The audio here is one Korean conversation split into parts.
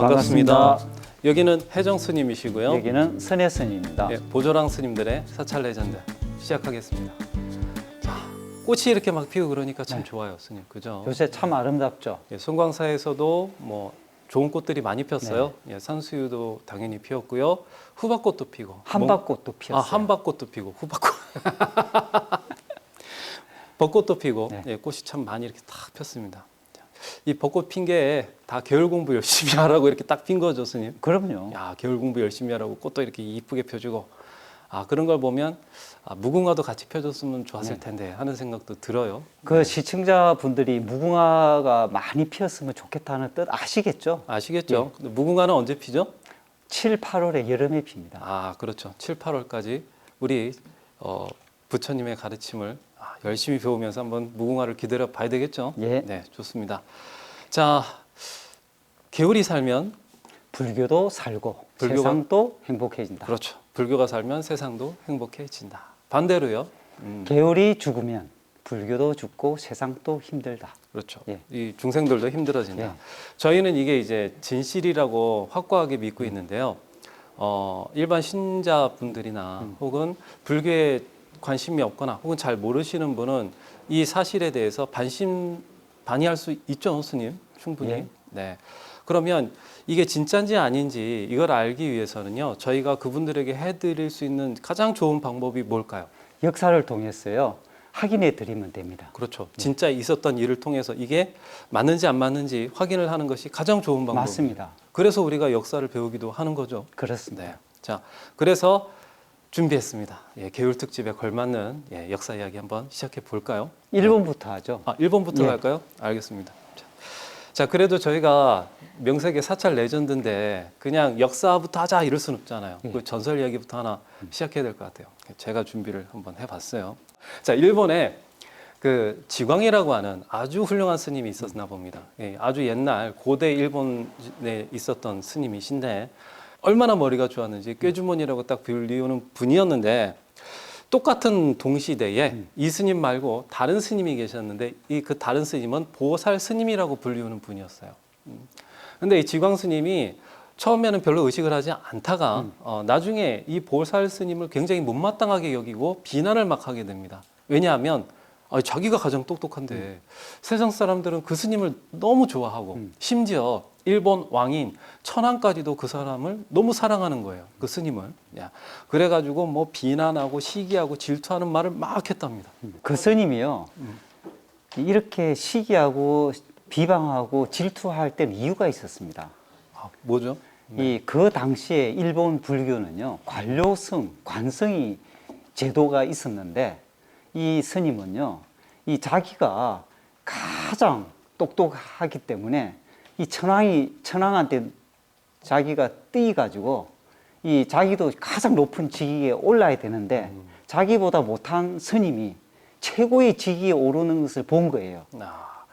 반갑습니다. 여기는 혜정 스님이시고요. 여기는 선혜 스님입니다. 예, 보조랑 스님들의 사찰 레전드 시작하겠습니다. 자, 꽃이 이렇게 막 피고 그러니까 참 좋아요, 스님. 그죠? 요새 참 아름답죠. 예, 송광사에서도 뭐 좋은 꽃들이 많이 폈어요. 예, 산수유도 당연히 피었고요. 후박꽃도 피고. 한박꽃도 피었어요. 한박꽃도 피고 후박꽃. 벚꽃도 피고. 네. 예, 꽃이 참 많이 이렇게 딱 폈습니다. 자, 이 벚꽃 핀 게 다 겨울 공부 열심히 하라고 이렇게 딱 핀 거죠, 스님. 그럼요. 야, 겨울 공부 열심히 하라고 꽃도 이렇게 이쁘게 펴주고, 그런 걸 보면 무궁화도 같이 펴줬으면 좋았을 텐데 하는 생각도 들어요. 그 시청자분들이 무궁화가 많이 피었으면 좋겠다는 뜻 아시겠죠? 아시겠죠? 근데 무궁화는 언제 피죠? 7, 8월에 여름에 핍니다. 그렇죠. 7, 8월까지 우리 부처님의 가르침을 열심히 배우면서 한번 무궁화를 기다려 봐야 되겠죠? 예. 네, 좋습니다. 자, 개울이 살면 불교도 살고 불교가- 세상도 행복해진다. 그렇죠. 불교가 살면 세상도 행복해진다. 반대로요. 개울이 죽으면 불교도 죽고 세상도 힘들다. 그렇죠. 예. 이 중생들도 힘들어진다. 예. 저희는 이게 이제 진실이라고 확고하게 믿고 있는데요. 일반 신자분들이나 혹은 불교에 관심이 없거나 혹은 잘 모르시는 분은 이 사실에 대해서 반의할 수 있죠, 스님. 충분히. 예. 네. 그러면 이게 진짜인지 아닌지 이걸 알기 위해서는요, 저희가 그분들에게 해드릴 수 있는 가장 좋은 방법이 뭘까요? 역사를 통해서요 확인해 드리면 됩니다. 그렇죠. 진짜 있었던 일을 통해서 이게 맞는지 안 맞는지 확인을 하는 것이 가장 좋은 방법입니다. 맞습니다. 그래서 우리가 역사를 배우기도 하는 거죠. 그렇습니다. 네. 자, 그래서 준비했습니다. 예, 개울 특집에 걸맞는 역사 이야기 한번 시작해 볼까요? 1번부터 하죠. 1번부터 예. 갈까요? 알겠습니다. 자, 그래도 저희가 명색의 사찰 레전드인데 그냥 역사부터 하자 이럴 수는 없잖아요. 예. 그 전설 이야기부터 하나 시작해야 될 것 같아요. 제가 준비를 한번 해봤어요. 자, 일본에 그 지광이라고 하는 아주 훌륭한 스님이 있었나 봅니다. 예, 아주 옛날 고대 일본에 있었던 스님이신데 얼마나 머리가 좋았는지 꾀주머니라고 딱 불리우는 분이었는데, 똑같은 동시대에 이 스님 말고 다른 스님이 계셨는데 이 그 다른 스님은 보살 스님이라고 불리우는 분이었어요. 근데 이 지광 스님이 처음에는 별로 의식을 하지 않다가 나중에 이 보살 스님을 굉장히 못마땅하게 여기고 비난을 막 하게 됩니다. 왜냐하면 자기가 가장 똑똑한데 세상 사람들은 그 스님을 너무 좋아하고 심지어 일본 왕인 천황까지도 그 사람을 너무 사랑하는 거예요. 그 스님을. 그래가지고 뭐 비난하고 시기하고 질투하는 말을 막 했답니다. 그 스님이요 이렇게 시기하고 비방하고 질투할 때는 이유가 있었습니다. 뭐죠? 그 당시에 일본 불교는요 관료성, 관성이 제도가 있었는데 이 스님은요 이 자기가 가장 똑똑하기 때문에 이 천황한테 자기가 뜨이가지고 이 자기도 가장 높은 직위에 올라야 되는데 자기보다 못한 스님이 최고의 직위에 오르는 것을 본 거예요.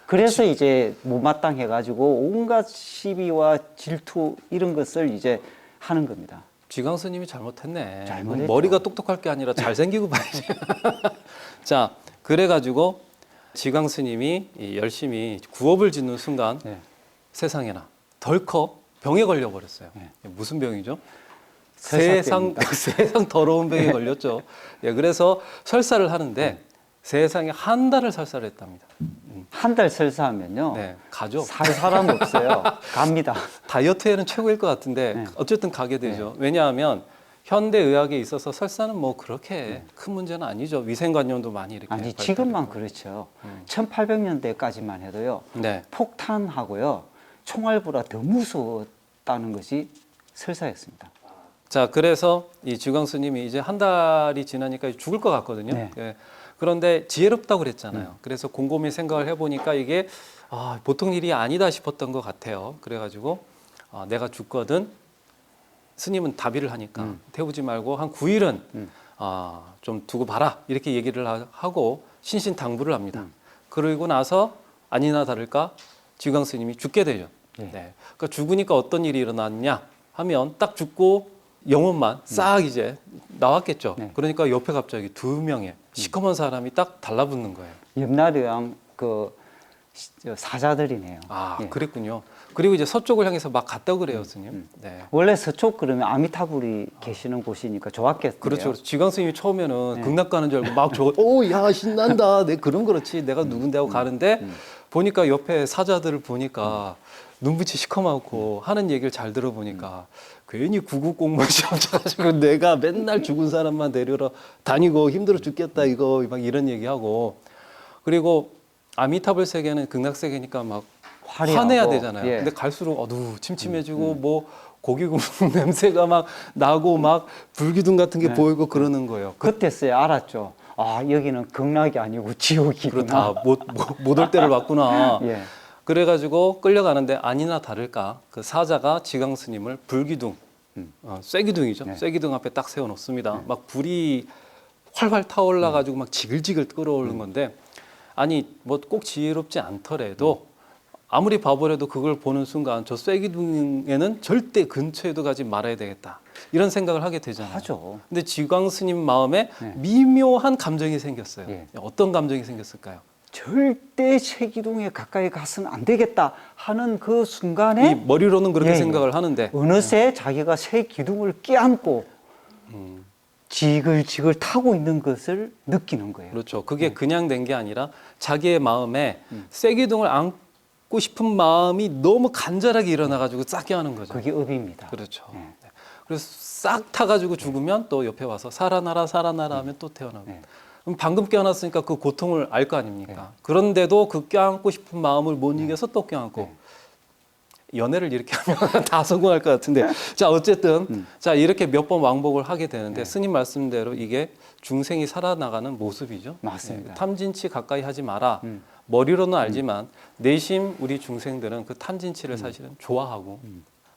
그래서 이제 못마땅해가지고 온갖 시비와 질투 이런 것을 이제 하는 겁니다. 지광 스님이 잘못했네. 잘못했죠. 머리가 똑똑할 게 아니라 잘생기고 봐야지. 자, 그래가지고 지광 스님이 열심히 구업을 짓는 순간 네. 세상에나 덜컥 병에 걸려버렸어요. 네. 무슨 병이죠? 설사병입니다. 세상 더러운 병에 걸렸죠. 그래서 설사를 하는데 세상에 한 달을 설사를 했답니다. 한 달 설사하면요 네, 가죠. 살 사람 없어요. 갑니다. 다이어트에는 최고일 것 같은데 네. 어쨌든 가게 되죠. 왜냐하면 현대 의학에 있어서 설사는 뭐 그렇게 큰 문제는 아니죠. 위생관념도 많이 이렇게 아니 발달하고. 지금만 그렇죠. 1800년대까지만 해도요 네. 폭탄하고요 총알보다 더 무서웠다는 것이 설사였습니다. 자, 그래서 이 지광 스님이 이제 한 달이 지나니까 죽을 것 같거든요. 네. 그런데 지혜롭다고 그랬잖아요. 그래서 곰곰이 생각을 해보니까 이게 보통 일이 아니다 싶었던 것 같아요. 그래가지고 내가 죽거든 스님은 다비를 하니까 태우지 말고 한 9일은 좀 두고 봐라 이렇게 얘기를 하고 신신당부를 합니다. 그러고 나서 아니나 다를까 지광 스님이 죽게 되죠. 네. 그러니까 죽으니까 어떤 일이 일어났냐 하면 딱 죽고 영혼만 싹 이제 나왔겠죠. 네. 그러니까 옆에 갑자기 두 명의 시커먼 사람이 딱 달라붙는 거예요. 염라대왕 그 사자들이네요. 아, 예. 그랬군요. 그리고 이제 서쪽을 향해서 막 갔다 그래요, 스님. 네. 원래 서쪽 그러면 아미타불이 계시는 곳이니까 좋았겠네요. 그렇죠. 그렇죠. 지광 스님이 처음에는 네. 극락 가는 줄 알고 막 저거, 오, 야, 신난다. 내 그럼 그렇지. 내가 누군데 하고 가는데 보니까 옆에 사자들을 보니까 눈빛이 시커멓고 하는 얘기를 잘 들어보니까 괜히 구급 공무원 시험 쳐가지고 내가 맨날 죽은 사람만 데리러 다니고 힘들어 죽겠다 이거 막 이런 얘기하고 그리고 아미타불 세계는 극락 세계니까 막 화려하고, 화내야 되잖아요. 예. 근데 갈수록 침침해지고 뭐 고기 굽는 냄새가 막 나고 막 불기둥 같은 게 보이고 그러는 거예요. 그때서야 알았죠. 아, 여기는 극락이 아니고 지옥이구나. 그렇다. 못 올 때를 봤구나. 예. 그래가지고 끌려가는데 아니나 다를까 그 사자가 지광 스님을 불기둥, 쇠기둥이죠. 네. 쇠기둥 앞에 딱 세워놓습니다. 막 불이 활활 타올라가지고 막 지글지글 끓어오르는 건데 아니 뭐 꼭 지혜롭지 않더라도 아무리 바보라도 그걸 보는 순간 저 쇠기둥에는 절대 근처에도 가지 말아야 되겠다 이런 생각을 하게 되잖아요. 하죠. 근데 지광 스님 마음에 네. 미묘한 감정이 생겼어요. 예. 어떤 감정이 생겼을까요? 절대 쇠기둥에 가까이 가서는 안 되겠다 하는 그 이 순간에 머리로는 그렇게 예, 예. 생각을 하는데 어느새 자기가 쇠기둥을 껴안고 지글지글 타고 있는 것을 느끼는 거예요. 그렇죠. 그게 그냥 된 게 아니라 자기의 마음에 쇠기둥을 안고 싶은 마음이 너무 간절하게 일어나가지고 싹 껴안은 거죠. 그게 업입니다. 그렇죠. 예. 네. 그래서 싹 타가지고 죽으면 또 옆에 와서 살아나라 살아나라 하면 또 태어나고. 네. 그럼 방금 껴안았으니까 그 고통을 알 거 아닙니까? 그런데도 그 껴안고 싶은 마음을 못 이겨서 또 껴안고. 연애를 이렇게 하면 다 성공할 것 같은데. 자, 어쨌든 자, 이렇게 몇 번 왕복을 하게 되는데 스님 말씀대로 이게 중생이 살아나가는 모습이죠. 맞습니다. 탐진치 가까이 하지 마라. 머리로는 알지만 내심 우리 중생들은 그 탐진치를 사실은 좋아하고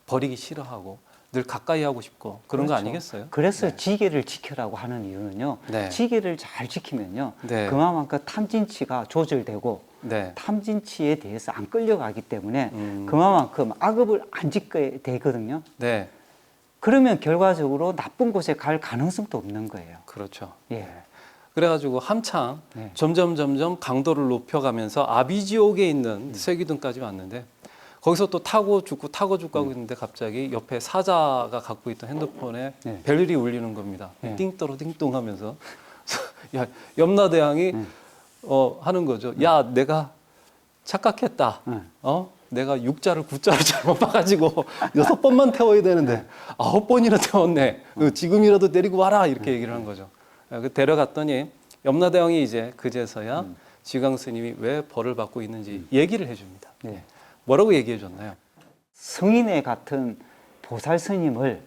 버리기 싫어하고 늘 가까이 하고 싶고 그런 거 그렇죠. 아니겠어요? 그래서 지계를 지켜라고 하는 이유는요. 네. 지계를 잘 지키면요. 네. 그만큼 탐진치가 조절되고 네. 탐진치에 대해서 안 끌려가기 때문에 그만큼 악업을 안 짓게 되거든요. 네. 그러면 결과적으로 나쁜 곳에 갈 가능성도 없는 거예요. 그렇죠. 예. 그래가지고 한창 네. 점점 강도를 높여가면서 아비지옥에 있는 쇠기둥까지 왔는데 거기서 또 타고 죽고 하고 있는데 갑자기 옆에 사자가 갖고 있던 핸드폰에 네. 벨이 울리는 겁니다. 네. 띵떠로 띵동 하면서 야, 염라대왕이 하는 거죠. 야, 내가 착각했다. 내가 육자를 구자를 잘못 봐가지고 6번만 태워야 되는데 9번이나 태웠네. 지금이라도 데리고 와라 이렇게 얘기를 한 거죠. 데려갔더니 염라대왕이 이제 그제서야 지광 스님이 왜 벌을 받고 있는지 얘기를 해줍니다. 네. 뭐라고 얘기해 줬나요? 성인의 같은 보살 스님을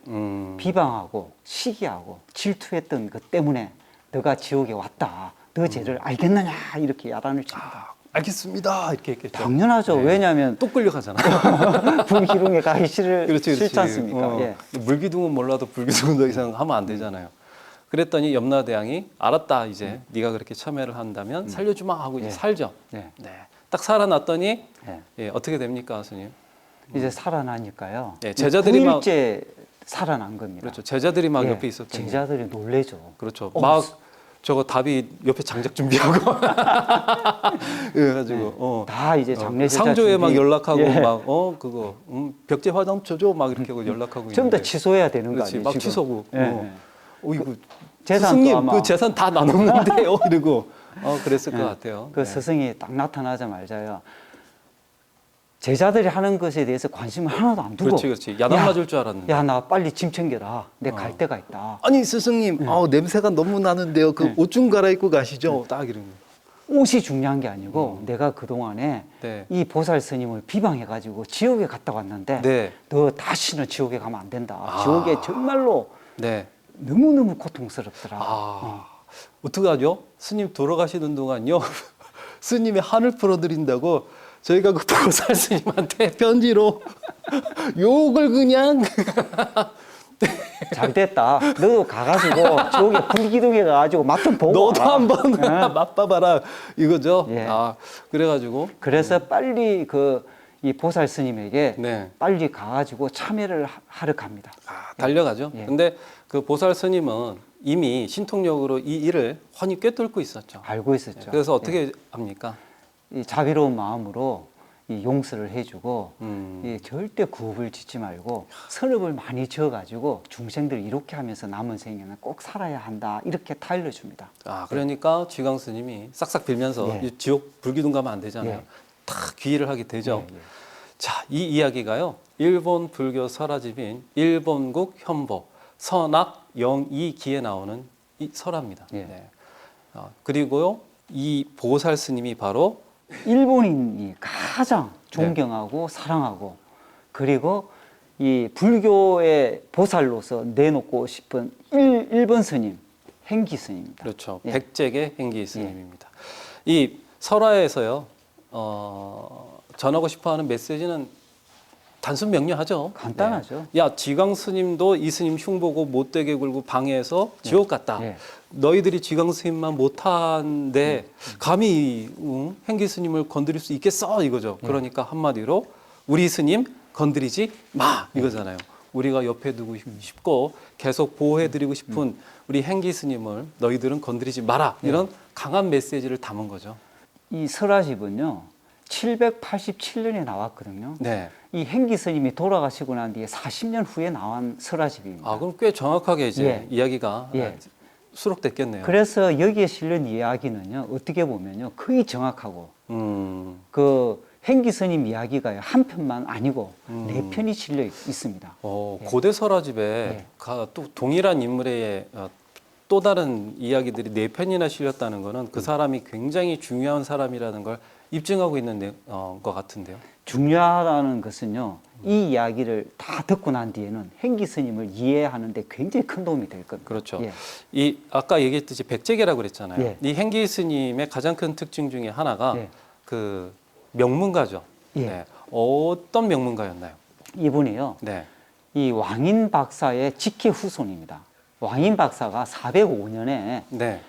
비방하고 시기하고 질투했던 것 때문에 너가 지옥에 왔다. 너 죄를 알겠느냐 이렇게 야단을 칩니다. 알겠습니다. 이렇게 했겠죠. 당연하죠. 왜냐하면 또 끌려가잖아. 불기둥에 가기 그렇지. 싫지 않습니까? 예. 물기둥은 몰라도 불기둥은 더 이상 하면 안 되잖아요. 그랬더니 염라대왕이 알았다. 이제 네가 그렇게 참여를 한다면 살려주마 하고 이제 예. 살죠. 예. 네. 딱 살아났더니 예. 예, 어떻게 됩니까, 스님? 이제 살아나니까요. 예, 제자들이 막 9일째 살아난 겁니다. 그렇죠. 제자들이 막 예, 옆에 있었거든요. 제자들이 놀래죠. 그렇죠. 어, 막 저거 답이 옆에 장작 준비하고 그래가지고 다 이제 장례 제자 상조에 막 준비. 연락하고 예. 막 그거 벽제 화장 쳐줘 막 이렇게 하고 연락하고 전부 다 있는데 취소해야 되는 거 그렇지 아니에요? 막 지금? 취소고 예. 이거 재산도 스승님 아마- 그 재산 다 나눴는데요 이러고 그랬을 것 같아요. 그 네. 스승이 딱 나타나자마자요. 제자들이 하는 것에 대해서 관심을 하나도 안 두고 그렇지 야단 맞을 줄 알았는데 야, 나 빨리 짐 챙겨라. 내 갈 데가 있다. 아니 스승님 냄새가 너무 나는데요 그 옷 좀 갈아입고 가시죠 딱 이러는 옷이 중요한 게 아니고 내가 그동안에 네. 이 보살 스님을 비방해가지고 지옥에 갔다 왔는데 네. 너 다시는 지옥에 가면 안 된다. 아. 지옥에 정말로 네. 너무너무 고통스럽더라. 어떡하죠? 스님 돌아가시는 동안요 스님의 한을 풀어드린다고 저희가 그 보살 스님한테 편지로 욕을 그냥 잘 됐다. 너도 가가지고 지옥에 불기둥에 가가지고 맛 좀 보고 너도 와라. 한번 맛봐봐라 이거죠. 예. 그래가지고 그래서 빨리 이 보살 스님에게 네. 빨리 가가지고 참여를 하러 갑니다. 달려가죠. 예. 근데 그 보살 스님은 이미 신통력으로 이 일을 훤히 꿰뚫고 있었죠. 알고 있었죠. 그래서 어떻게 합니까? 이 자비로운 마음으로 이 용서를 해주고 이 절대 구업을 짓지 말고 선업을 많이 지어가지고 중생들 이렇게 하면서 남은 생에는 꼭 살아야 한다 이렇게 타일러 줍니다. 아, 그러니까 지광 스님이 싹싹 빌면서 예. 이 지옥 불기둥 가면 안 되잖아요. 예. 다 귀의를 하게 되죠. 예, 예. 자, 이 이야기가요. 일본 불교 설화집인 일본국 현보 선악 영이기에 나오는 이 설화입니다. 예. 네. 그리고요. 이 보살 스님이 바로 일본인이 가장 존경하고 사랑하고 그리고 이 불교의 보살로서 내놓고 싶은 일본 스님 행기 스님입니다. 그렇죠. 예. 백제계 행기 스님입니다. 이 설화에서요. 전하고 싶어하는 메시지는 단순 명료하죠. 간단하죠. 네. 야, 지광 스님도 이 스님 흉보고 못되게 굴고 방해해서 지옥 갔다. 예. 너희들이 지광 스님만 못한데 감히 행기 스님을 건드릴 수 있겠어 이거죠. 그러니까 한마디로 우리 스님 건드리지 마 이거잖아요. 우리가 옆에 두고 싶고 계속 보호해드리고 싶은 우리 행기 스님을 너희들은 건드리지 마라 이런 강한 메시지를 담은 거죠. 이 설화집은요 787년에 나왔거든요. 네. 이 행기 스님이 돌아가시고 난 뒤에 40년 후에 나온 설화집입니다. 아, 그럼 꽤 정확하게 이제 예. 이야기가 예. 수록됐겠네요. 그래서 여기에 실린 이야기는요 어떻게 보면요 거의 정확하고 그 행기 스님 이야기가 한 편만 아니고 네 편이 실려 있습니다. 예. 고대 설화집에 예. 또 동일한 인물의 또 다른 이야기들이 네 편이나 실렸다는 것은 그 사람이 굉장히 중요한 사람이라는 걸 입증하고 있는 것 같은데요. 중요하다는 것은요 이 이야기를 다 듣고 난 뒤에는 행기 스님을 이해하는데 굉장히 큰 도움이 될 겁니다. 그렇죠. 예. 이 아까 얘기했듯이 백제계라고 그랬잖아요. 예. 이 행기 스님의 가장 큰 특징 중에 하나가 예. 그 명문가죠. 예. 네. 어떤 명문가였나요? 이분이요 네. 이 왕인 박사의 직계 후손입니다. 왕인 박사가 405년에 네.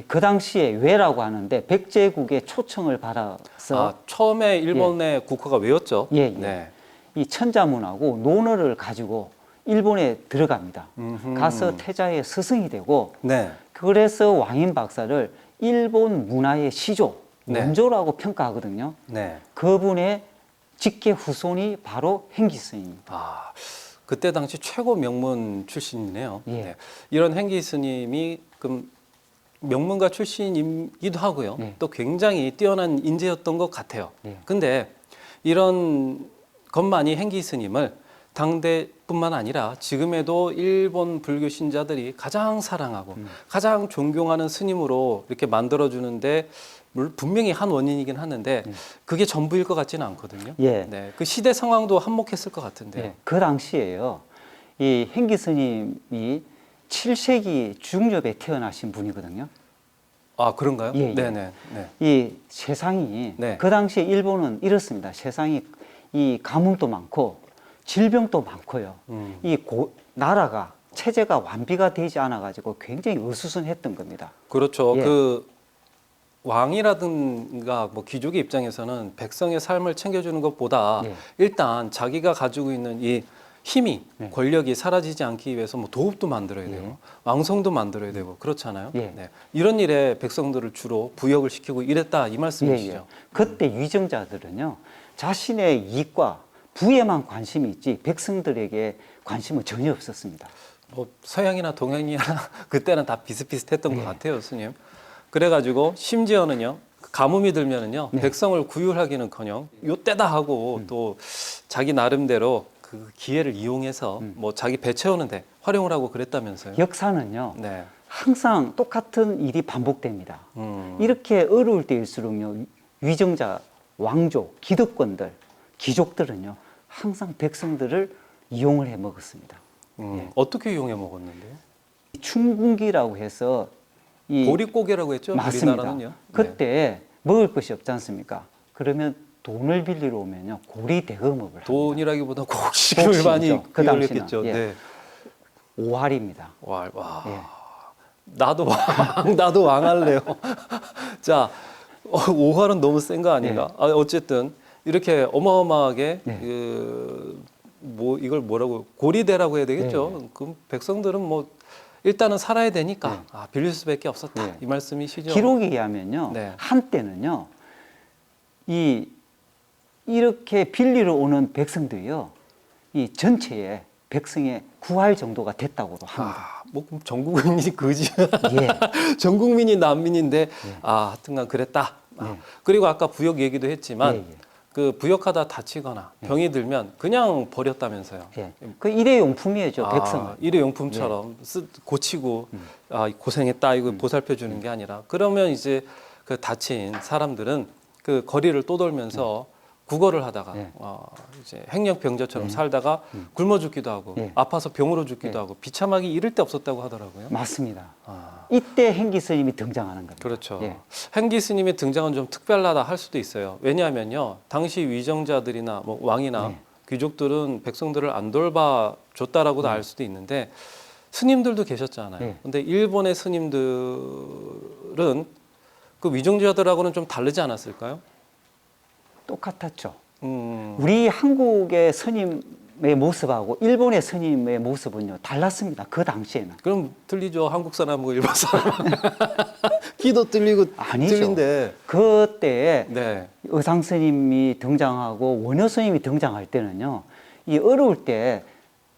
그 당시에 왜라고 하는데 백제국의 초청을 받아서 처음에 일본의 국호가 왜였죠? 예, 예. 네. 이 천자문하고 논어를 가지고 일본에 들어갑니다. 음흠. 가서 태자의 스승이 되고 네. 그래서 왕인 박사를 일본 문화의 시조, 네. 원조라고 평가하거든요. 네. 그분의 직계 후손이 바로 행기 스님입니다. 그때 당시 최고 명문 출신이네요. 예. 네. 이런 행기 스님이 그럼 명문가 출신이기도 하고요. 예. 또 굉장히 뛰어난 인재였던 것 같아요. 예. 근데 이런 것만이 행기 스님을 당대뿐만 아니라 지금에도 일본 불교 신자들이 가장 사랑하고 가장 존경하는 스님으로 이렇게 만들어주는데 분명히 한 원인이긴 하는데 그게 전부일 것 같지는 않거든요. 예. 네, 그 시대 상황도 한몫했을 것 같은데요. 예. 그 당시에요. 이 행기 스님이 7세기 중엽에 태어나신 분이거든요. 그런가요? 예, 예. 네네. 네. 이 세상이 네. 그 당시에 일본은 이렇습니다. 세상이 이 가뭄도 많고 질병도 많고요. 나라가 체제가 완비가 되지 않아 가지고 굉장히 어수선했던 겁니다. 그렇죠. 예. 그 왕이라든가 뭐 귀족의 입장에서는 백성의 삶을 챙겨주는 것보다 예. 일단 자기가 가지고 있는 이 힘이 네. 권력이 사라지지 않기 위해서 뭐 도읍도 만들어야 되고 예. 왕성도 만들어야 되고 그렇잖아요. 예. 네. 이런 일에 백성들을 주로 부역을 시키고 이랬다 이 말씀이시죠. 그때 위정자들은요 자신의 이익과 부에만 관심이 있지 백성들에게 관심은 전혀 없었습니다. 뭐 서양이나 동양이나 그때는 다 비슷비슷했던 예. 것 같아요, 스님. 그래가지고 심지어는요 가뭄이 들면은요 네. 백성을 구휼하기는커녕 요때다 하고 또 자기 나름대로 그 기회를 이용해서 뭐 자기 배 채우는데 활용을 하고 그랬다면서요. 역사는요 네. 항상 똑같은 일이 반복됩니다. 음. 이렇게 어려울 때일수록요 위정자, 왕족, 기득권들, 귀족들은요 항상 백성들을 이용을 해 먹었습니다. 예. 어떻게 이용해 먹었는데요? 춘궁기라고 해서 이 보릿고개라고 했죠. 맞습니다. 우리나라는요. 네. 그때 먹을 것이 없지 않습니까? 그러면 돈을 빌리러 오면요 고리 대금업을 합니다. 돈이라기보다 곡식을 곡식이죠. 많이 그 기여를 당시는. 했겠죠. 예. 네. 5할입니다. 와. 예. 나도 왕 할래요. 자, 5할은 너무 센 거 아닌가? 예. 어쨌든 이렇게 어마어마하게 네. 뭐 이걸 뭐라고 고리대라고 해야 되겠죠. 그럼 백성들은 뭐 일단은 살아야 되니까 빌릴 수밖에 없었다 네. 이 말씀이시죠. 기록에 의하면요 네. 한때는요 이렇게 빌리러 오는 백성들이요, 이 전체의 백성의 9할 정도가 됐다고도 합니다. 뭐 그럼 전 국민이 그지. 예. 전 국민이 난민인데 하여튼간 그랬다. 예. 그리고 아까 부역 얘기도 했지만 예, 예. 그 부역하다 다치거나 병이 들면 그냥 버렸다면서요. 예. 그 일회용품이죠, 백성은. 일회용품처럼 고치고 고생했다 이거 보살펴 주는 게 아니라 그러면 이제 그 다친 사람들은 그 거리를 떠돌면서 구걸을 하다가 예. 이제 행령병자처럼 살다가 굶어 죽기도 하고 예. 아파서 병으로 죽기도 예. 하고 비참하기 이를 데 없었다고 하더라고요. 맞습니다. 아, 이때 행기 스님이 등장하는 겁니다. 그렇죠. 예. 행기 스님의 등장은 좀 특별하다 할 수도 있어요. 왜냐하면요, 당시 위정자들이나 뭐 왕이나 네. 귀족들은 백성들을 안 돌봐줬다라고도 알 수도 있는데 스님들도 계셨잖아요. 네. 근데 일본의 스님들은 그 위정자들하고는 좀 다르지 않았을까요? 똑같았죠. 음, 우리 한국의 스님의 모습하고 일본의 스님의 모습은요, 달랐습니다. 그 당시에는. 그럼 틀리죠. 한국 사람하고 일본 사람. 귀도 틀리고 아니죠. 틀린데. 그때 네. 의상 스님이 등장하고 원효 스님이 등장할 때는요, 이 어려울 때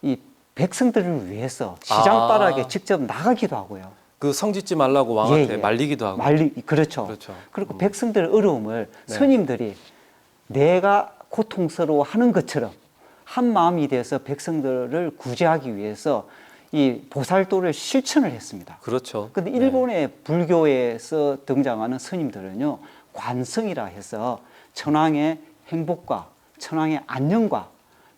이 백성들을 위해서 시장바닥에 직접 나가기도 하고요. 그 성짓지 말라고 왕한테 예, 예. 말리기도 하고. 그렇죠. 그렇죠. 그리고 백성들의 어려움을 네. 스님들이 내가 고통스러워하는 것처럼 한 마음이 돼서 백성들을 구제하기 위해서 이 보살도를 실천을 했습니다. 그렇죠. 근데 일본의 불교에서 등장하는 스님들은요, 관성이라 해서 천황의 행복과 천황의 안녕과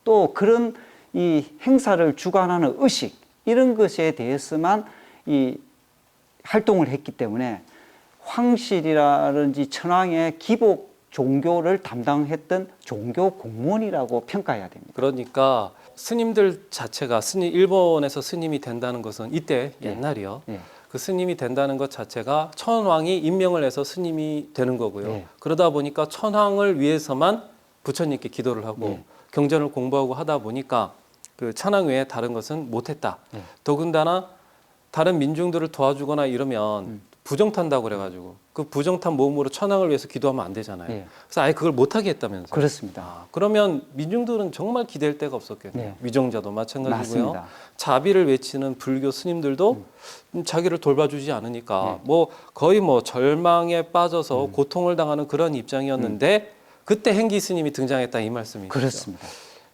또 그런 이 행사를 주관하는 의식 이런 것에 대해서만 이 활동을 했기 때문에 황실이라든지 천황의 기복 종교를 담당했던 종교 공무원이라고 평가해야 됩니다. 그러니까 스님들 자체가 일본에서 스님이 된다는 것은 이때 예. 옛날이요. 예. 그 스님이 된다는 것 자체가 천황이 임명을 해서 스님이 되는 거고요. 예. 그러다 보니까 천황을 위해서만 부처님께 기도를 하고 예. 경전을 공부하고 하다 보니까 그 천황 외에 다른 것은 못했다. 예. 더군다나 다른 민중들을 도와주거나 이러면 부정탄다고 그래가지고 그 부정탄 모음으로 천황을 위해서 기도하면 안 되잖아요. 예. 그래서 아예 그걸 못하게 했다면서요. 그렇습니다. 그러면 민중들은 정말 기댈 데가 없었겠네요. 네. 위정자도 마찬가지고요. 맞습니다. 자비를 외치는 불교 스님들도 자기를 돌봐주지 않으니까 네. 뭐 거의 뭐 절망에 빠져서 고통을 당하는 그런 입장이었는데 그때 행기 스님이 등장했다 이 말씀이시죠. 그렇습니다.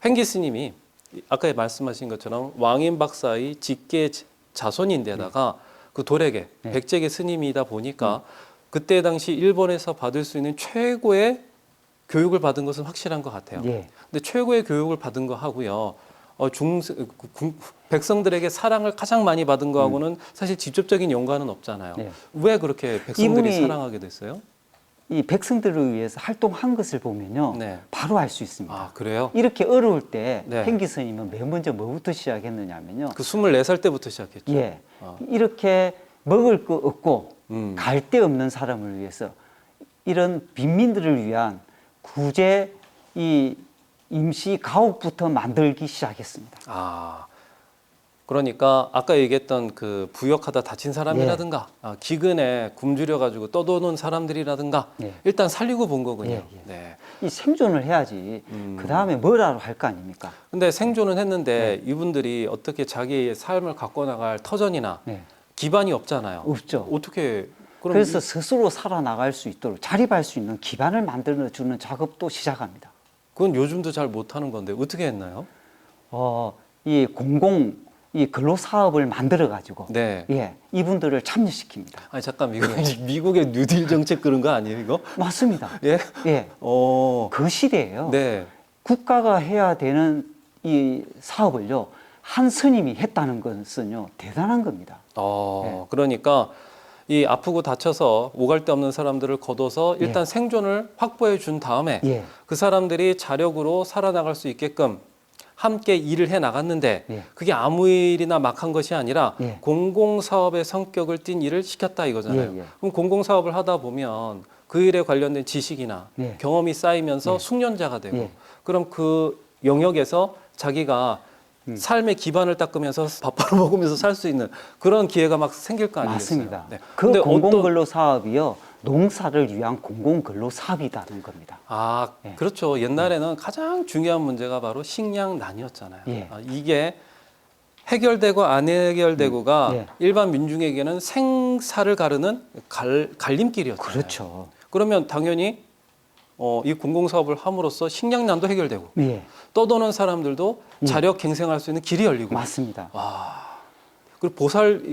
행기 스님이 아까 말씀하신 것처럼 왕인 박사의 직계 자손인데다가 그 도래계 네. 백제계 스님이다 보니까 그때 당시 일본에서 받을 수 있는 최고의 교육을 받은 것은 확실한 것 같아요. 예. 근데 최고의 교육을 받은 거 하고요. 백성들에게 사랑을 가장 많이 받은 거하고는 사실 직접적인 연관은 없잖아요. 네. 왜 그렇게 백성들이 이분이 사랑하게 됐어요? 이 백성들을 위해서 활동한 것을 보면요, 네. 바로 알 수 있습니다. 아, 그래요? 이렇게 어려울 때 네. 행기 스님은 맨 먼저 뭐부터 시작했느냐면요. 그 24살 때부터 시작했죠. 예, 아. 이렇게 먹을 거 없고 갈 갈 데 없는 사람을 위해서 이런 빈민들을 위한 구제 이 임시 가옥부터 만들기 시작했습니다. 아, 그러니까 아까 얘기했던 그 부역하다 다친 사람이라든가 기근에 굶주려 가지고 떠도는 사람들이라든가 예. 일단 살리고 본 거군요. 예, 예. 네. 이 생존을 해야지 그 다음에 뭐라도 할 거 아닙니까? 근데 생존은 했는데 이분들이 어떻게 자기의 삶을 갖고 나갈 터전이나 네. 기반이 없잖아요. 없죠. 어떻게 그럼 그래서 스스로 살아나갈 수 있도록 자립할 수 있는 기반을 만들어주는 작업도 시작합니다. 그건 요즘도 잘 못하는 건데 어떻게 했나요? 이 이 근로 사업을 만들어 가지고 네. 예, 이분들을 참여시킵니다. 아니 잠깐 미국의 뉴딜 정책 그런 거 아니에요 이거? 맞습니다. 예? 예, 그 시대에요. 네. 국가가 해야 되는 이 사업을요, 한 스님이 했다는 것은요, 대단한 겁니다. 예. 그러니까 이 아프고 다쳐서 오갈 데 없는 사람들을 거둬서 일단 생존을 확보해 준 다음에 예. 그 사람들이 자력으로 살아나갈 수 있게끔 함께 일을 해 나갔는데 예. 그게 아무 일이나 막 한 것이 아니라 예. 공공사업의 성격을 띤 일을 시켰다 이거잖아요. 예, 예. 그럼 공공사업을 하다 보면 그 일에 관련된 지식이나 예. 경험이 쌓이면서 예. 숙련자가 되고 예. 그럼 그 영역에서 자기가 삶의 기반을 닦으면서 밥 벌어 먹으면서 살 수 있는 그런 기회가 막 생길 거 아니겠어요? 맞습니다. 네. 그 근데 공공근로 사업이요, 농사를 위한 공공근로 사업이라는 겁니다. 아, 예. 그렇죠. 옛날에는 가장 중요한 문제가 바로 식량난이었잖아요. 예. 이게 해결되고 안 해결되고가 예. 일반 민중에게는 생사를 가르는 갈림길이었잖아요. 그렇죠. 그러면 당연히 이 공공사업을 함으로써 식량난도 해결되고 예, 떠도는 사람들도 자력 갱생할 수 있는 길이 열리고. 맞습니다. 와. 그리고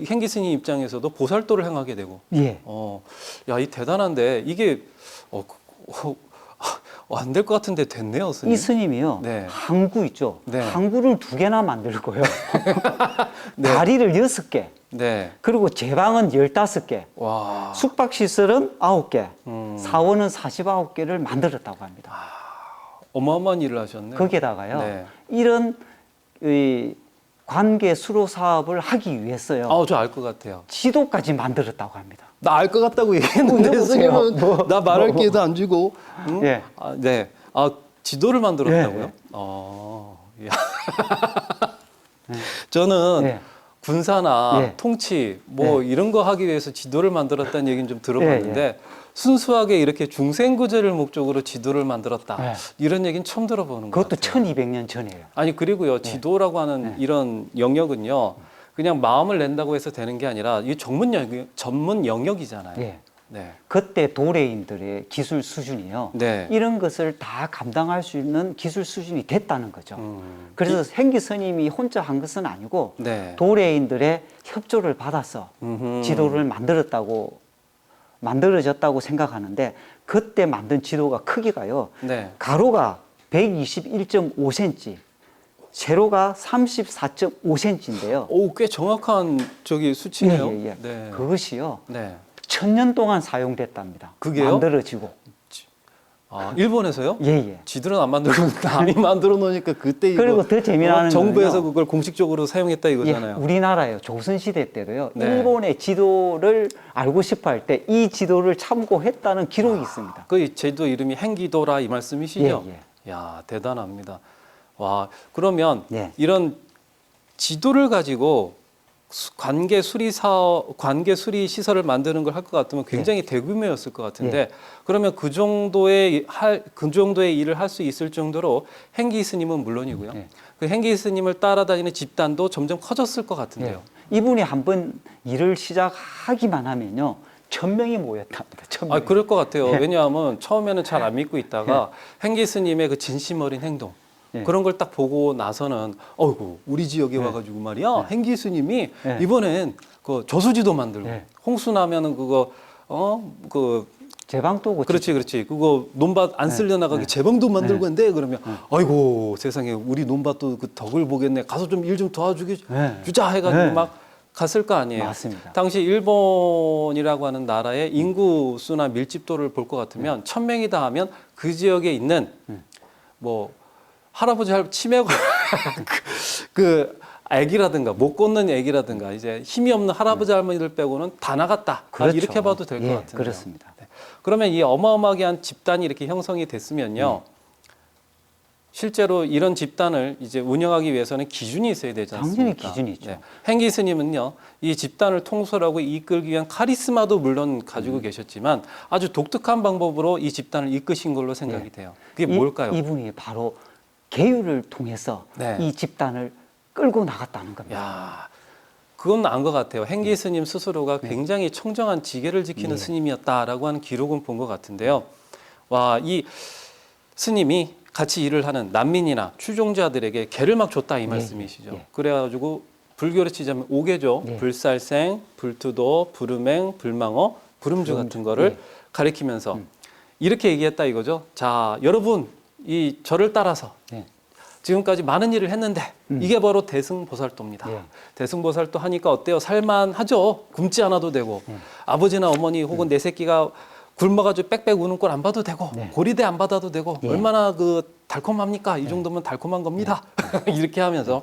행기 스님 입장에서도 보살도를 행하게 되고. 예, 야, 이 대단한데 이게 안 될 것 같은데 됐네요, 스님. 이 스님이요. 네. 항구 있죠. 네. 항구를 2개나 만들고요. 네. 다리를 6개. 네. 그리고 제방은 15개. 와. 숙박시설은 9개. 음. 사원은 49개를 만들었다고 합니다. 어마어마한 일을 하셨네요. 거기에다가요. 네. 이런 이 관계 수로 사업을 하기 위해서요. 저 알 것 같아요. 지도까지 만들었다고 합니다. 나 알 것 같다고 얘기했는데 여보세요? 스님은 나 말할 기회도 안 주고. 응? 예. 네. 지도를 만들었다고요? 예, 예. 야. 저는 예. 군사나 예. 통치 이런 거 하기 위해서 지도를 만들었다는 얘기는 좀 들어봤는데 순수하게 이렇게 중생구제를 목적으로 지도를 만들었다. 예. 이런 얘기는 처음 들어보는 것 그것도 같아요. 1200년 전이에요. 아니 그리고요 지도라고 하는 이런 영역은요 그냥 마음을 낸다고 해서 되는 게 아니라 이 전문 영역이잖아요. 예. 네. 그때 도래인들의 기술 수준이요. 네. 이런 것을 다 감당할 수 있는 기술 수준이 됐다는 거죠. 음. 그래서 행기 스님이 혼자 한 것은 아니고 네. 도래인들의 협조를 받아서 음흠. 지도를 만들어졌다고 생각하는데 그때 만든 지도가 크기가요. 네. 가로가 121.5cm, 세로가 34.5cm인데요. 오, 꽤 정확한 수치네요. 예, 예, 예. 네. 그것이요. 네. 1000년 동안 사용됐답니다. 그게요? 만들어지고. 일본에서요? 예, 예. 지도는 안 만들고 남이 만들어 놓으니까 그때 이거 그리고 더 재미나는 정부에서 거는요. 그걸 공식적으로 사용했다 이거잖아요. 예, 우리나라요. 조선시대 때도요. 네. 일본의 지도를 알고 싶어 할 때 이 지도를 참고했다는 기록이 있습니다. 그 제도 이름이 행기도라 이 말씀이시죠? 예, 야, 대단합니다. 와, 그러면 예. 이런 지도를 가지고 관계 수리 시설을 만드는 걸 할 것 같으면 굉장히 대규모였을 것 같은데 그러면 그 정도의 일을 할 수 있을 정도로 행기 스님은 물론이고요. 예. 그 행기 스님을 따라다니는 집단도 점점 커졌을 것 같은데요. 예. 이분이 한번 일을 시작하기만 하면요. 1000명이 모였답니다. 1000명. 그럴 것 같아요. 예. 왜냐하면 처음에는 잘 안 믿고 있다가 행기 스님의 그 진심 어린 행동 예. 그런 걸 딱 보고 나서는 어이구 우리 지역에 와가지고 말이야 행기 스님이 예. 이번엔 그 저수지도 만들고 예. 홍수 나면은 그거 제방도구. 그렇지 그거 논밭 안 쓸려 나가게 제방도 만들고 한대 그러면 아이고 세상에 우리 논밭도 그 덕을 보겠네 가서 좀 일 좀 도와주기 주자 해가지고 네. 막 갔을 거 아니에요. 맞습니다. 당시 일본이라고 하는 나라의 인구 수나 밀집도를 볼 것 같으면 1000명이다 하면 그 지역에 있는 할아버지 치매 그 애기라든가 못 걷는 애기라든가 이제 힘이 없는 할아버지 할머니들 빼고는 다 나갔다. 그렇죠. 이렇게 봐도 될 것 예, 같은데요. 그렇습니다. 네. 그러면 이 어마어마하게 한 집단이 이렇게 형성이 됐으면요. 실제로 이런 집단을 이제 운영하기 위해서는 기준이 있어야 되지 않습니까? 당연히 기준이 있죠. 행기 스님은요, 이 집단을 통솔하고 이끌기 위한 카리스마도 물론 가지고 계셨지만 아주 독특한 방법으로 이 집단을 이끄신 걸로 생각이 돼요. 그게 뭘까요? 이분이 바로 계율을 통해서 네. 이 집단을 끌고 나갔다는 겁니다. 야, 그건 안 것 같아요. 행기 스님 스스로가 굉장히 청정한 지계를 지키는 스님이었다라고 하는 기록은 본 것 같은데요. 와, 이 스님이 같이 일을 하는 난민이나 추종자들에게 개를 막 줬다 이 말씀이시죠. 예. 그래가지고 불교로 치자면 5개죠. 예. 불살생, 불투도, 불음행, 불망어, 불음주 같은 거를 가리키면서 이렇게 얘기했다 이거죠. 자, 여러분 이 저를 따라서 예. 지금까지 많은 일을 했는데 이게 바로 대승보살도입니다. 예. 대승보살도 하니까 어때요? 살만하죠. 굶지 않아도 되고 아버지나 어머니 혹은 내 새끼가 굶어가지고 빽빽 우는 꼴 안 봐도 되고 고리대 안 받아도 되고 얼마나 그 달콤합니까? 이 정도면 달콤한 겁니다. 이렇게 하면서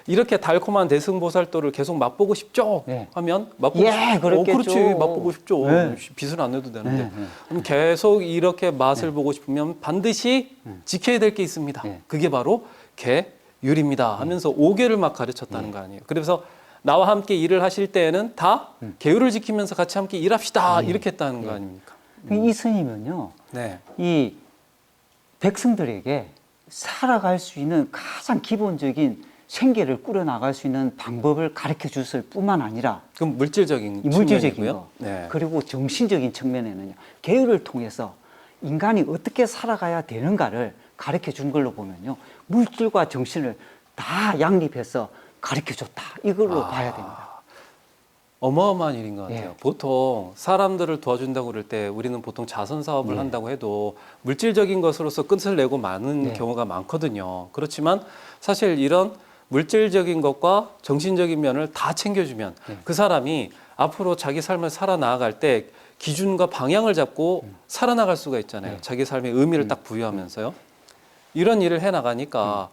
이렇게 달콤한 대승보살도를 계속 맛보고 싶죠? 하면 맛보고 그렇겠죠. 그렇지 맛보고 싶죠. 네. 빚을 안 내도 되는데 그럼 계속 이렇게 맛을 보고 싶으면 반드시 지켜야 될 게 있습니다. 그게 바로 계율입니다 하면서 5계를 막 가르쳤다는 거 아니에요. 그래서 나와 함께 일을 하실 때에는 다 계율을 지키면서 같이 함께 일합시다 이렇게 했다는 거 아닙니까? 이 스님은요, 네. 이 백성들에게 살아갈 수 있는 가장 기본적인 생계를 꾸려나갈 수 있는 방법을 가르쳐 줬을 뿐만 아니라 그럼 물질적인 이 물질적인 측면이고요. 거, 네. 그리고 정신적인 측면에는요, 계율을 통해서 인간이 어떻게 살아가야 되는가를 가르쳐 준 걸로 보면요, 물질과 정신을 다 양립해서 가르쳐 줬다. 이걸로 봐야 됩니다. 어마어마한 일인 것 같아요. 예. 보통 사람들을 도와준다고 그럴 때 우리는 보통 자선 사업을 예. 한다고 해도 물질적인 것으로서 끝을 내고 마는 네. 경우가 많거든요. 그렇지만 사실 이런 물질적인 것과 정신적인 면을 다 챙겨주면 네. 그 사람이 앞으로 자기 삶을 살아나갈 때 기준과 방향을 잡고 살아나갈 수가 있잖아요. 네. 자기 삶의 의미를 딱 부여하면서요. 이런 일을 해나가니까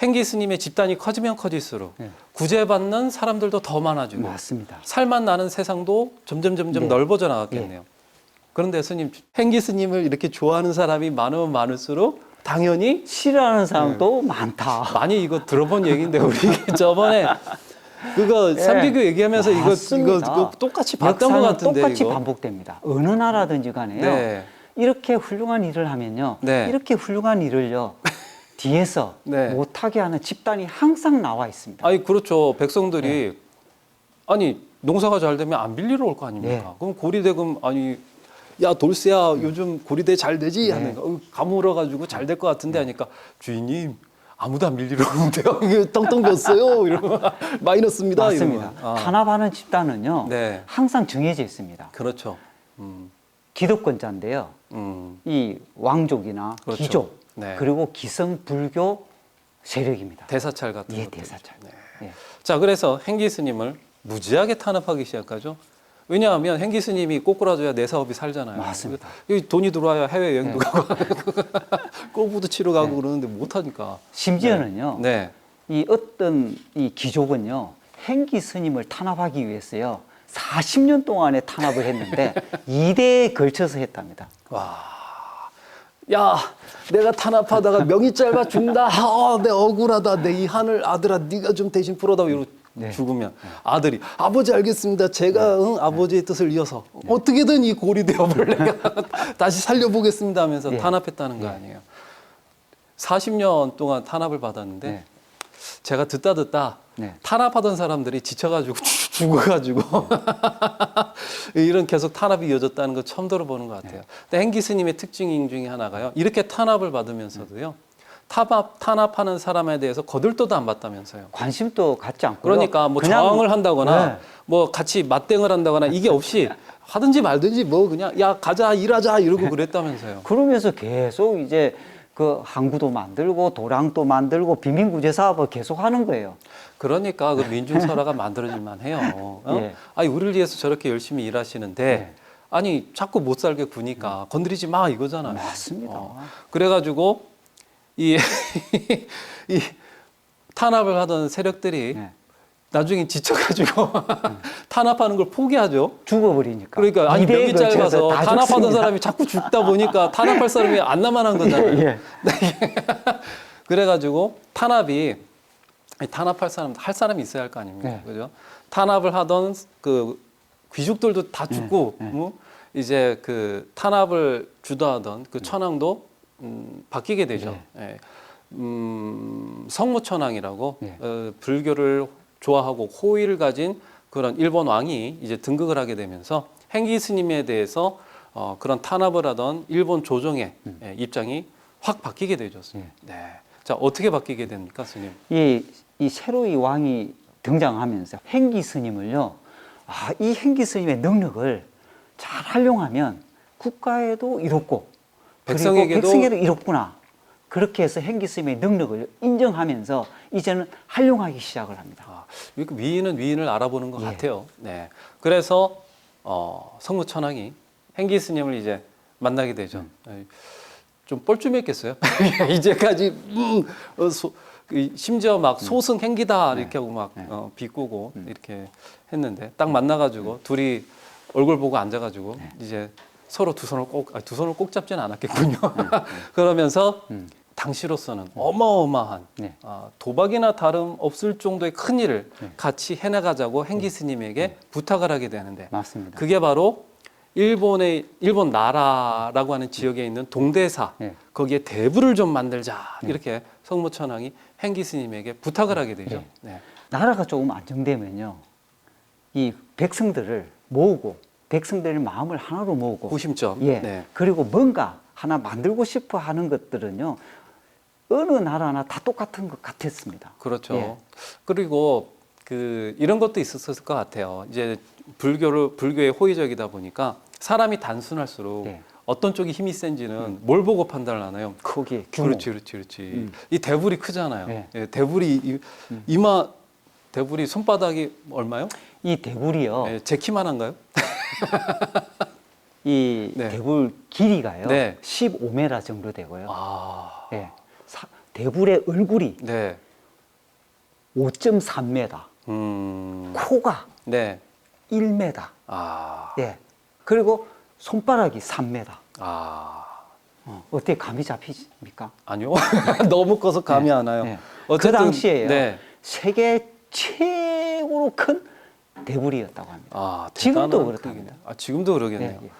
행기 스님의 집단이 커지면 커질수록 네. 구제받는 사람들도 더 많아지고 맞습니다. 살만 나는 세상도 점점 네. 넓어져 나갔겠네요. 그런데 스님, 행기 스님을 이렇게 좋아하는 사람이 많으면 많을수록 당연히 싫어하는 사람도 많다. 많이 이거 들어본 얘기인데 우리 저번에 그거 예. 삼비교 얘기하면서 맞습니다. 이거 똑같이 봤던 것 역사는 같은데 똑같이 이거. 반복됩니다. 어느 나라든지 간에요. 네. 이렇게 훌륭한 일을 하면요. 네. 이렇게 훌륭한 일을요. 뒤에서 네. 못하게 하는 집단이 항상 나와 있습니다. 아니 그렇죠. 백성들이 아니 농사가 잘 되면 안 빌리러 올 거 아닙니까? 네. 그럼 고리대금 아니 야 돌쇠야 요즘 고리대 잘 되지 하는 거 가물어 가지고 잘 될 것 같은데 하니까 주인님 아무도 안 빌리러 오는데요. 이게 떵떵 ቢ었어요. 이러면 마이너스입니다. 맞습니다. 이러면. 아. 탄압하는 집단은요. 네. 항상 정해져 있습니다. 그렇죠. 기득권자인데요. 이 왕족이나 그렇죠. 귀족 네. 그리고 기성 불교 세력입니다. 대사찰 같은 예, 것들. 대사찰. 네. 예. 자, 그래서 행기 스님을 무지하게 탄압하기 시작하죠. 왜냐하면 행기 스님이 꼬꾸라져야 내 사업이 살잖아요. 맞습니다. 여기 돈이 들어와야 해외 여행도 네. 가고 골프도 치러 가고 그러는데 못 하니까. 심지어는요. 네. 이 어떤 이 귀족은요. 행기 스님을 탄압하기 위해서요. 40년 동안의 탄압을 했는데 2대에 걸쳐서 했답니다. 와. 야, 내가 탄압하다가 명이 짧아 죽는다. 아, 내 억울하다. 내 이 한을 아들아, 네가 좀 대신 풀어다. 이러고 네. 죽으면 아들이 아버지 알겠습니다. 제가 아버지의 뜻을 이어서 어떻게든 이 고리대업을 내가 다시 살려보겠습니다 하면서 네. 탄압했다는 거 아니에요. 40년 동안 탄압을 받았는데 네. 제가 듣다 네. 탄압하던 사람들이 지쳐가지고 죽어가지고 이런 계속 탄압이 이어졌다는 거 처음 들어보는 것 같아요. 근데 행기 스님의 특징 중에 하나가요. 이렇게 탄압을 받으면서도요. 탄압하는 사람에 대해서 거들떠도 안 받다면서요. 관심도 갖지 않고 그러니까 뭐 저항을 한다거나 네. 뭐 같이 맞대응을 한다거나 이게 없이 하든지 말든지 뭐 그냥 야 가자 일하자 이러고 그랬다면서요. 그러면서 계속 이제 그 항구도 만들고 도량도 만들고 비민구제 사업을 계속 하는 거예요. 그러니까 그 민중설화가 만들어질만 해요. 어? 예. 아니 우리를 위해서 저렇게 열심히 일하시는데 네. 아니 자꾸 못 살게 구니까 건드리지 마 이거잖아요. 맞습니다. 그래가지고 이 탄압을 하던 세력들이 네. 나중에 지쳐가지고 탄압하는 걸 포기하죠. 죽어버리니까. 그러니까 아니 이대에 명이 걸쳐서 짧아서 다 탄압하던 죽습니다. 사람이 자꾸 죽다 보니까 탄압할 사람이 안 남아난 거잖아요. 예. 그래가지고 탄압할 사람 할 사람이 있어야 할 거 아닙니까, 네. 그죠? 탄압을 하던 그 귀족들도 다 죽고 이제 그 탄압을 주도하던 그 천황도 바뀌게 되죠. 예. 성무천황이라고 네. 불교를 좋아하고 호의를 가진 그런 일본 왕이 이제 등극을 하게 되면서 행기 스님에 대해서 그런 탄압을 하던 일본 조정의 입장이 확 바뀌게 되죠. 네. 자, 어떻게 바뀌게 됩니까, 스님? 이 새로이 왕이 등장하면서 행기 스님을요. 아, 이 행기 스님의 능력을 잘 활용하면 국가에도 이롭고 백성에게도 백성에도 이롭구나. 그렇게 해서 행기 스님의 능력을 인정하면서 이제는 활용하기 시작을 합니다. 이렇게 위인을 알아보는 것 예. 같아요. 네. 그래서 성무천왕이 행기 스님을 이제 만나게 되죠. 좀 뻘쭘했겠어요. 이제까지 심지어 막 소승 행기다 이렇게 하고 막 비꼬고 이렇게 했는데 딱 만나가지고 둘이 얼굴 보고 앉아가지고 이제 서로 두 손을 꼭 잡지는 않았겠군요. 그러면서 당시로서는 어마어마한 도박이나 다름없을 정도의 큰 일을 같이 해나가자고 행기 스님에게 부탁을 하게 되는데 맞습니다. 그게 바로 일본 나라라고 하는 지역에 있는 동대사 네. 거기에 대부를 좀 만들자 이렇게 성모천왕이 행기 스님에게 부탁을 하게 되죠. 네. 나라가 조금 안정되면요, 이 백성들을 모으고 백성들의 마음을 하나로 모으고 구심점. 예. 네. 그리고 뭔가 하나 만들고 싶어 하는 것들은요, 어느 나라나 다 똑같은 것 같았습니다. 그렇죠. 예. 그리고 이런 것도 있었을 것 같아요. 이제 불교에 호의적이다 보니까 사람이 단순할수록 예. 어떤 쪽이 힘이 센지는 뭘 보고 판단을 하나요? 크기, 규모. 그렇지. 이 대불이 크잖아요. 예. 예, 대불이 대불이 손바닥이 얼마요? 이 대불이요, 예, 제 키만한가요? 이 네. 대불 길이가요, 네. 15m 정도 되고요. 아, 예. 대불의 얼굴이 네. 5.3m, 코가 네. 1m, 아, 예. 그리고 손바닥이 3m. 아, 어떻게 감이 잡히십니까? 아니요. 너무 커서 감이 안 와요. 네. 그 어쨌든, 당시에요. 네. 세계 최고로 큰 대불이었다고 합니다. 아, 지금도 대단한 그렇답니다. 크기네. 아, 지금도 그러겠네요. 예, 예.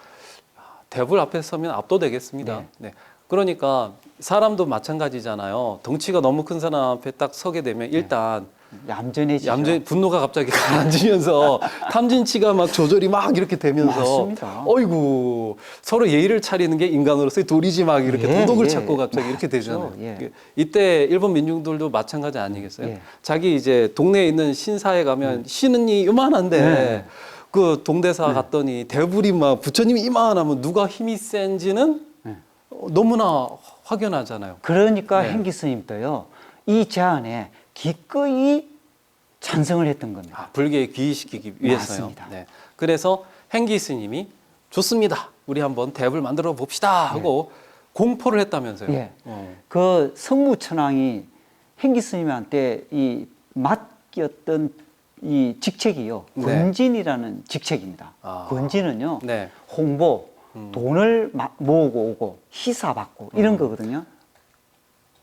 대불 앞에 서면 압도되겠습니다. 네. 네. 그러니까 사람도 마찬가지잖아요. 덩치가 너무 큰 사람 앞에 딱 서게 되면 일단 얌전해지죠. 분노가 갑자기 가라앉으면서 탐진치가 막 조절이 막 이렇게 되면서 맞습니다. 어이구 서로 예의를 차리는 게 인간으로서의 도리지 막 이렇게 예, 도덕을 예. 찾고 갑자기 이렇게 맞죠. 되잖아요. 예. 이때 일본 민중들도 마찬가지 아니겠어요? 예. 자기 이제 동네에 있는 신사에 가면 신은이 요만한데 네. 그 동대사 갔더니 대불이 막 부처님이 이만하면 누가 힘이 센지는 네. 너무나 확연하잖아요. 그러니까 네. 행기 스님도요, 이 제안에 기꺼이 찬성을 했던 겁니다. 아, 불교에 귀의시키기 위해서요. 맞습니다. 네. 그래서 행기 스님이 좋습니다. 우리 한번 대불 만들어 봅시다 하고 공포를 했다면서요. 예. 어. 그 성무천왕이 행기 스님한테 이 맡겼던 이 직책이요, 네. 권진이라는 직책입니다. 아. 권진은요, 네. 홍보, 돈을 모으고 오고 희사받고 이런 거거든요.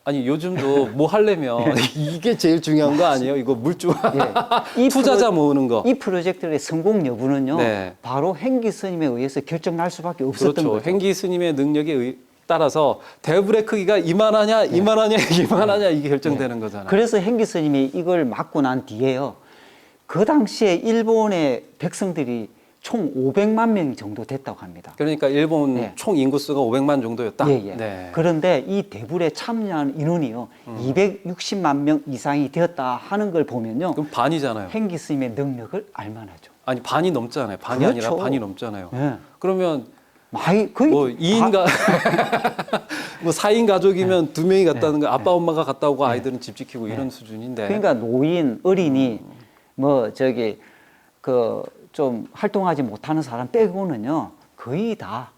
아니 요즘도 뭐 하려면 이게 제일 중요한 거 아니에요? 이거 물주 예. 이 투자자 모으는 거. 이 프로젝트의 성공 여부는요, 네. 바로 행기 스님에 의해서 결정날 수밖에 없었던 그렇죠. 거죠. 행기 스님의 능력에 따라서 대불의 크기가 이만하냐 이만하냐 이게 결정되는 거잖아요. 그래서 행기 스님이 이걸 맡고 난 뒤에요, 그 당시에 일본의 백성들이 총 500만 명 정도 됐다고 합니다. 그러니까 일본 네. 총 인구수가 500만 정도였다. 예, 예. 네. 그런데 이 대불에 참여한 인원이요, 260만 명 이상이 되었다 하는 걸 보면요, 그럼 반이잖아요. 행기 스님의 능력을 알만하죠. 아니 반이 넘잖아요. 반이 그렇죠. 아니라 반이 넘잖아요. 예. 그러면 많이 거의 뭐 2인가 뭐 4인 가족이면 2명이 갔다는 거, 아빠 엄마가 갔다 오고 아이들은 집 지키고 이런 수준인데. 그러니까 노인, 어린이, 뭐 저기 그 좀 활동하지 못하는 사람 빼고는요, 거의 다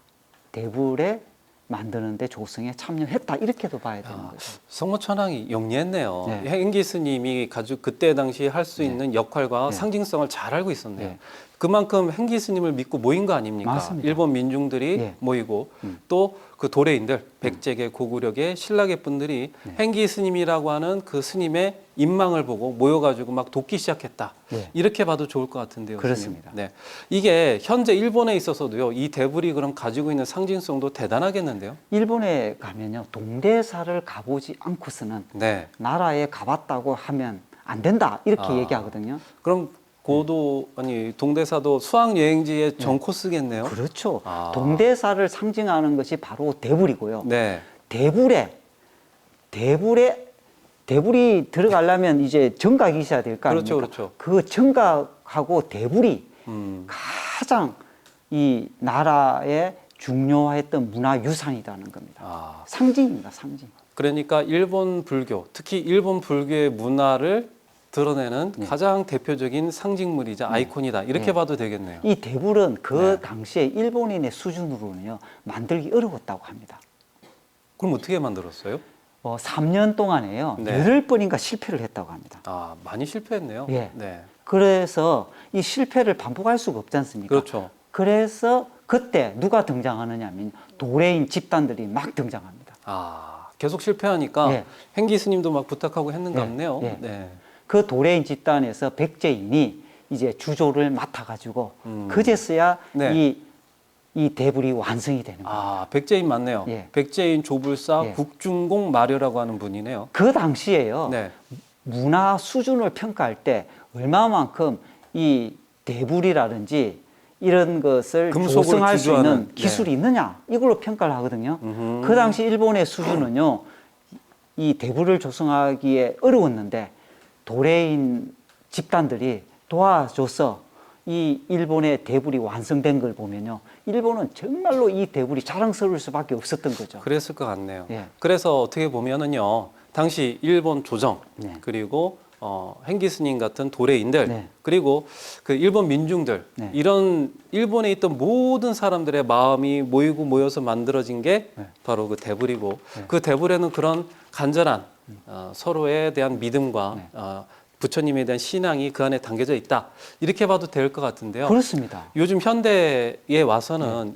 대불에 만드는데 조성에 참여했다 이렇게도 봐야 되는 거죠. 성모천왕이 영리했네요. 네. 행기 스님이 가지고 그때 당시 할 수 있는 역할과 네. 상징성을 잘 알고 있었네요. 네. 그만큼 행기 스님을 믿고 모인 거 아닙니까? 맞습니다. 일본 민중들이 네. 모이고 또 그 도레인들, 백제계, 고구려계, 신라계 분들이 행기 스님이라고 하는 그 스님의 인망을 보고 모여가지고 막 돕기 시작했다. 네. 이렇게 봐도 좋을 것 같은데요. 그렇습니다. 스님. 네. 이게 현재 일본에 있어서도요, 이 대불이 그럼 가지고 있는 상징성도 대단하겠는데요. 일본에 가면요, 동대사를 가보지 않고서는 네. 나라에 가봤다고 하면 안 된다 이렇게 아. 얘기하거든요. 그럼 고도 아니 동대사도 수학 여행지의 전 코스겠네요. 그렇죠. 아. 동대사를 상징하는 것이 바로 대불이고요. 네. 대불이 들어가려면 이제 정각이 있어야 될 거 아닙니까? 그렇죠. 그 정각하고 대불이 음. 가장 이 나라의 중요했던 문화 유산이라는 겁니다. 아. 상징입니다, 상징. 그러니까 일본 불교, 특히 일본 불교의 문화를 드러내는 가장 대표적인 상징물이자 아이콘이다. 이렇게 네. 봐도 되겠네요. 이 대불은 그 네. 당시에 일본인의 수준으로는요, 만들기 어려웠다고 합니다. 그럼 어떻게 만들었어요? 3년 동안에요, 네. 8번인가 실패를 했다고 합니다. 아, 많이 실패했네요. 예. 네. 그래서 이 실패를 반복할 수가 없지 않습니까? 그렇죠. 그래서 그때 누가 등장하느냐 하면 도레인 집단들이 막 등장합니다. 아, 계속 실패하니까 예. 행기 스님도 막 부탁하고 했는 것 예. 같네요. 예. 네. 그 도레인 집단에서 백제인이 이제 주조를 맡아가지고 그제서야 네. 이 이 대불이 완성이 되는 거예요. 아, 백제인 맞네요. 예. 백제인 조불사 예. 국중공 마려라고 하는 분이네요. 그 당시에요. 네. 문화 수준을 평가할 때 얼마만큼 이 대불이라든지 이런 것을 금속을 조성할 수 기조하는, 있는 기술이 있느냐 이걸로 평가를 하거든요. 그 당시 일본의 수준은요, 이 대불을 조성하기에 어려웠는데 도레인 집단들이 도와줘서 이 일본의 대불이 완성된 걸 보면요, 일본은 정말로 이 대불이 자랑스러울 수밖에 없었던 거죠. 그랬을 것 같네요. 예. 그래서 어떻게 보면은요, 당시 일본 조정 네. 그리고 행기 스님 같은 도레인들 네. 그리고 그 일본 민중들 네. 이런 일본에 있던 모든 사람들의 마음이 모이고 모여서 만들어진 게 네. 바로 그 대불이고 네. 그 대불에는 그런 간절한 서로에 대한 믿음과 네. 부처님에 대한 신앙이 그 안에 담겨져 있다 이렇게 봐도 될 것 같은데요. 그렇습니다. 요즘 현대에 와서는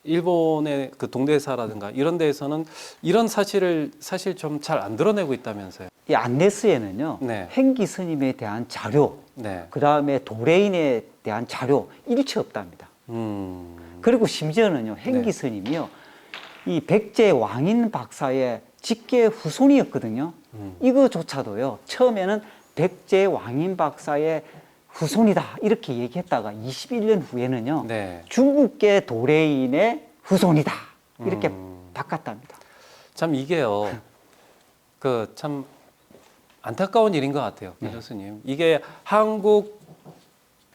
일본의 그 동대사라든가 이런 데에서는 이런 사실을 사실 좀 잘 안 드러내고 있다면서요. 이 안내스에는요, 네. 행기 스님에 대한 자료, 네. 그 다음에 도레인에 대한 자료 일체 없답니다. 그리고 심지어는요, 행기 네. 스님이요, 이 백제 왕인 박사의 직계 후손이었거든요. 이거조차도요, 처음에는 백제 왕인 박사의 후손이다 이렇게 얘기했다가 21년 후에는요, 네. 중국계 도레인의 후손이다 이렇게 바꿨답니다. 참 이게요. 그 참 안타까운 일인 것 같아요, 네. 교수님. 이게 한국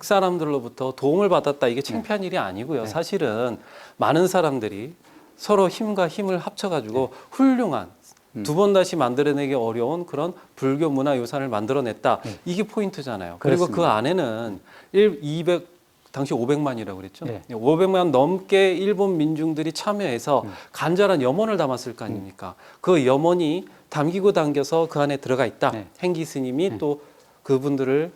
사람들로부터 도움을 받았다 이게 창피한 일이 아니고요. 네. 사실은 많은 사람들이 서로 힘과 힘을 합쳐가지고 훌륭한 두 번 다시 만들어내기 어려운 그런 불교 문화 유산을 만들어냈다. 이게 포인트잖아요. 그리고 그 그렇습니다. 안에는 200 당시 500만이라고 그랬죠. 네. 500만 넘게 일본 민중들이 참여해서 간절한 염원을 담았을 거 아닙니까? 그 염원이 담기고 담겨서 그 안에 들어가 있다. 네. 행기 스님이 또 그분들을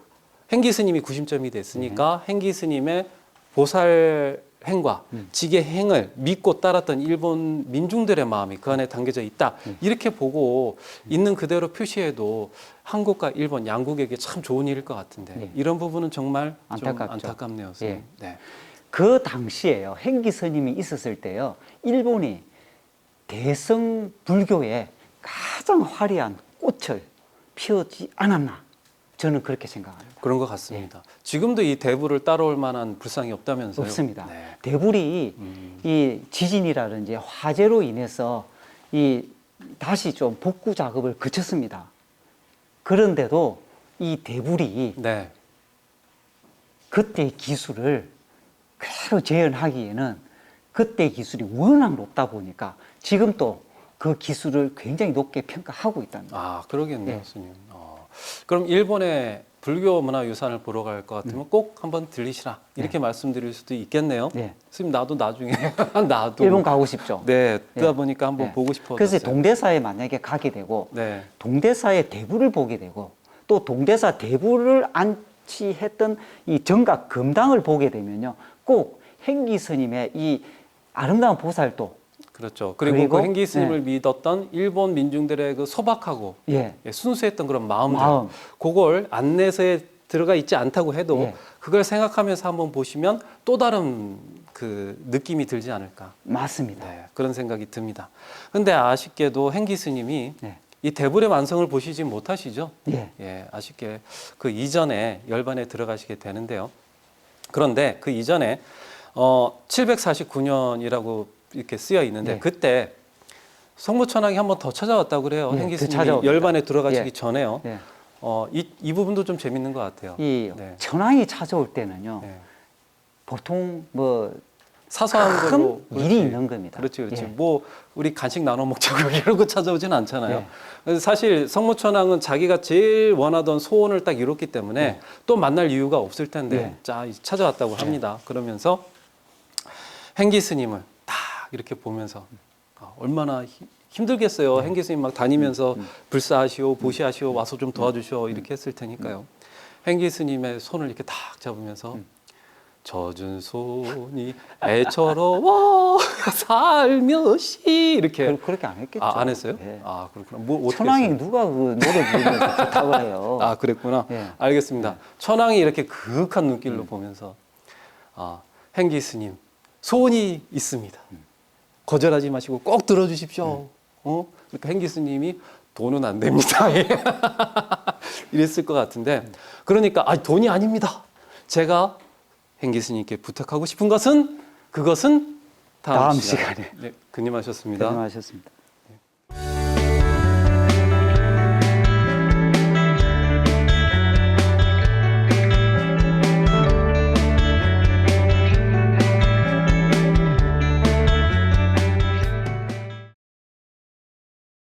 행기 스님이 구심점이 됐으니까 행기 스님의 보살 행과 지계 행을 믿고 따랐던 일본 민중들의 마음이 그 안에 담겨져 있다. 이렇게 보고 있는 그대로 표시해도 한국과 일본 양국에게 참 좋은 일일 것 같은데 네. 이런 부분은 정말 안타깝죠. 좀 안타깝네요. 선생님. 예. 네. 그 당시에요, 행기 스님이 있었을 때요, 일본이 대성 불교에 가장 화려한 꽃을 피우지 않았나, 저는 그렇게 생각합니다. 그런 것 같습니다. 지금도 이 대부를 따라올 만한 불상이 없다면서요? 없습니다. 네. 대불이 이 지진이라든지 화재로 인해서 이 다시 좀 복구 작업을 거쳤습니다. 그런데도 이 대불이 네. 그때의 기술을 그대로 재현하기에는 그때의 기술이 워낙 높다 보니까 지금 또 그 기술을 굉장히 높게 평가하고 있답니다. 아, 그러겠네요, 네. 스님. 그럼 일본의 불교 문화 유산을 보러 갈 것 같으면 꼭 한번 들리시라 이렇게 말씀드릴 수도 있겠네요. 네. 스님 나도 나중에 나도 일본 가고 싶죠. 네, 듣다 네. 보니까 한번 네. 보고 싶어졌어요. 그래서 동대사에 만약에 가게 되고 네. 동대사의 대부를 보게 되고 또 동대사 대부를 안치했던 이 정각 금당을 보게 되면요, 꼭 행기 스님의 이 아름다운 보살도, 그렇죠. 그리고 그리고, 그 행기 스님을 믿었던 일본 민중들의 그 소박하고 예, 순수했던 그런 마음들, 마음. 그걸 안내서에 들어가 있지 않다고 해도 예. 그걸 생각하면서 한번 보시면 또 다른 그 느낌이 들지 않을까. 맞습니다. 네, 그런 생각이 듭니다. 근데 아쉽게도 행기 스님이 네. 이 대불의 완성을 보시지 못하시죠. 예. 예, 아쉽게 그 이전에 열반에 들어가시게 되는데요. 그런데 그 이전에 749년이라고 이렇게 쓰여 있는데 네. 그때 성무천왕이 한 번 더 찾아왔다고 그래요. 네, 행기 그 스님이 찾아옵니다. 열반에 들어가시기 예. 전에요. 네. 이 부분도 좀 재밌는 것 같아요. 이 네. 천황이 찾아올 때는요, 네. 보통 뭐 사소한 큰 걸로 일이 그렇지. 있는 겁니다. 그렇지, 그렇지. 예. 뭐 우리 간식 나눠 먹자고 이러고 찾아오진 않잖아요. 예. 그래서 사실 성무천왕은 자기가 제일 원하던 소원을 딱 이뤘기 때문에 또 만날 이유가 없을 텐데 예. 자 찾아왔다고 합니다. 그러면서 행기 스님을 딱 이렇게 보면서 얼마나 힘들겠어요. 행기 스님 막 다니면서 불사하시오, 보시하시오, 와서 좀 도와주시오 이렇게 했을 테니까요. 행기 스님의 손을 이렇게 딱 잡으면서 젖은 손이 애처로워 살며시 이렇게 그렇게 안 했겠죠. 안 했어요? 예. 아 그렇구나. 뭐 어떻게 천황이 했어요? 누가 그 노래 부르면 좋다고 해요. 아 그랬구나. 예. 알겠습니다. 천황이 이렇게 그윽한 눈길로 보면서 행기 스님 소원이 있습니다. 거절하지 마시고 꼭 들어주십시오. 그러니까 행기 스님이 돈은 안 됩니다. 이랬을 것 같은데 그러니까 돈이 아닙니다. 제가 행기 스님께 부탁하고 싶은 것은 그것은 다음 시간에. 네, 그님 하셨습니다. 고생하셨습니다.